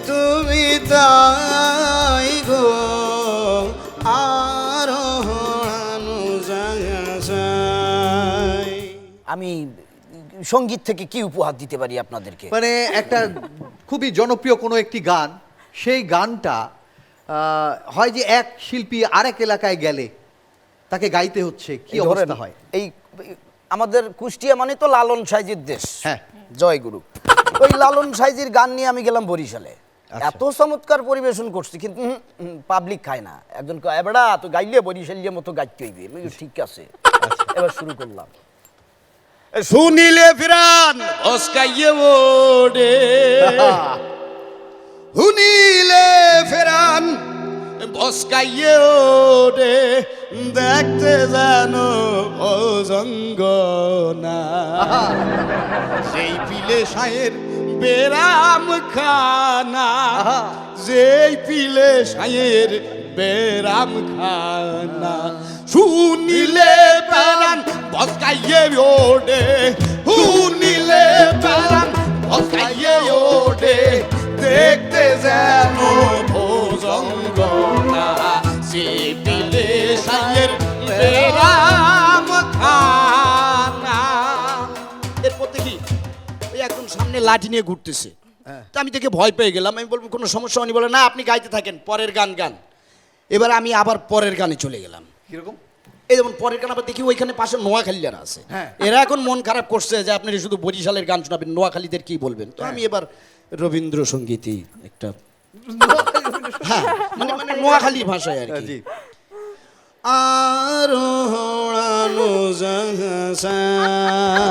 তুমি তাই গো আর হারানো যায়। আমি সঙ্গীত থেকে কি উপহার দিতে পারি আপনাদেরকে? মানে একটা খুবই জনপ্রিয় কোনো একটি গান, সেই গানটা হয় যে এক শিল্পী আরেক এলাকায় গেলে তাকে গাইতে হচ্ছে, কি অবস্থা হয়? এই আমাদের কুষ্টিয়া মানে তো লালন সাইজির দেশ। হ্যাঁ, জয় গুরু। ওই লালন সাইজির গান নিয়ে আমি গেলাম বরিশালে। এত চমৎকার পরিবেশন করছি, কিন্তু পাবলিক খায় না। একজন কয় এবারে তো গাইলে বরিশালের মতো গাইতে হইবে। আমি ঠিক আছে, এবার শুরু করলাম। শুনিলে ফিরান অস্কাইয়ে ওডে, শুনিলে ফেরান বসকাইয়ে ওডে, দেখতে জানো ও জঙ্গনা, সেই পিলে সায়ের বেরাম খানা, যেই পিলে সায়ের বেরাম খানা, শুনিলে বেরান বসকাইয়ে ওডে, শুনিলে বেরান বসকাইয়ে ওডে, দেখতে যেন ভোজঙ্গনা, সে পিলে সায়ের বেরাম খানা। এরপর দেখি ওই একদম সামনে লাঠি নিয়ে ঘুরতেছে। তা আমি দেখে ভয় পেয়ে গেলাম। আমি বলবো কোনো সমস্যা হয়নি, বলে না আপনি গাইতে থাকেন, পরের গান গান। এবার আমি আবার পরের গানে চলে গেলাম। কিরকম? এই যেমন পরের গান আবার দেখি ওইখানে পাশে নোয়াখালীরা আছে। এরা এখন মন খারাপ করছে যে আপনি শুধু বরিশালের গান শোনাবেন, নোয়াখালীদের কি বলবেন। তো আমি এবার রবীন্দ্রসঙ্গীতই একটা, হ্যাঁ মানে মানে নোয়াখালী ভাষায় আর কি। আর হারানো যায়,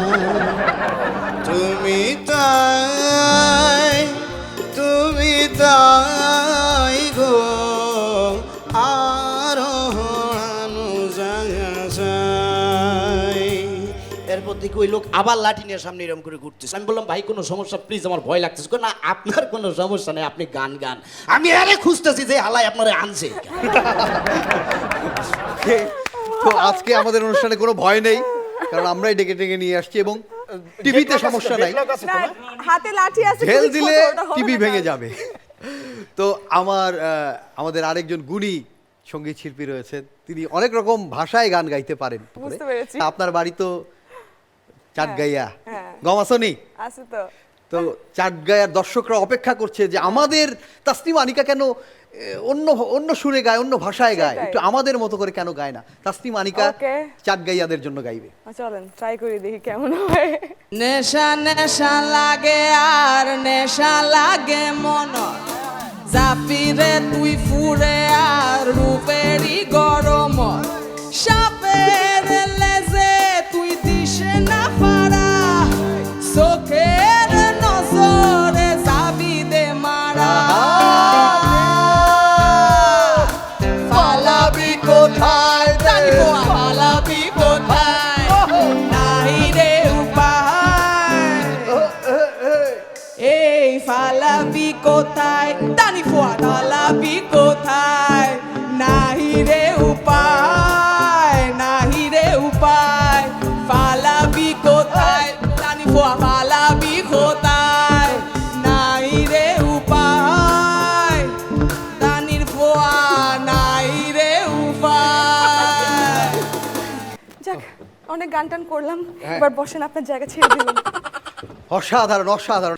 তুমি তাই গো আর হারানো যায়। এরপর দেখি ওই লোক আবার লাঠি নিয়ে সামনে এরকম করে ঘুরতেছে। আমি বললাম ভাই কোনো সমস্যা, প্লিজ আমার ভয় লাগতেছে। না আপনার কোনো সমস্যা নেই, আপনি গান গান, আমি আরে খুঁজতেছি যে হালাই আপনারা আনছে। তো আজকে আমাদের অনুষ্ঠানে কোনো ভয় নেই, কারণ আমরাই ডেকে ডেকে নিয়ে আসছি এবং টিভিতে সমস্যা নাই, হাতে লাঠি আছে, ঢেল দিলে টিভি ভেঙে যাবে। তো আমাদের আরেকজন গুণী সঙ্গীত শিল্পী রয়েছেন, তিনি অনেক রকম ভাষায় গান গাইতে পারেন। বুঝতে পেরেছি। আপনার বাড়ি তো চাটগাইয়া, গমাসনি আছে তো। তো চাটগাঁয়ার দর্শকরা অপেক্ষা করছে যে আমাদের তাসনিমা আনিকা কেন অন্য সুরে গায়, অন্য ভাষায় গায়, একটু আমাদের মতো করে কেন গায় না। তাসনিমা আনিকা চাটগাঁয়াদের জন্য গাইবে। চলেন ট্রাই করি, দেখি কেমন হয়। নেশা নেশা লাগে আর নেশা লাগে মন, জাপিরে তুই ফুরে আর রূপেরই গরম, সাপের লেজে তুই দিশে না পারা, চোখের নজরে যাবি দে মারা, পালাবি কোথায় পালাবি কোথায়, নাই রে উপায়, এই ফালাবি কোথায়, টানি ফোয়া ফালাবি কোথায়, নাই রে উপায়, নাই রে উপায়, ফালাবি কোথায়, টানি ফোয়া ফালাবি কোথায়, নাই রে উপায়, টানির ফোয়া নাই রে উপায়। যাক, অনেক গান টান করলাম, এবার বসেন, আপনার জায়গা ছেড়ে দিলাম। অসাধারণ অসাধারণ।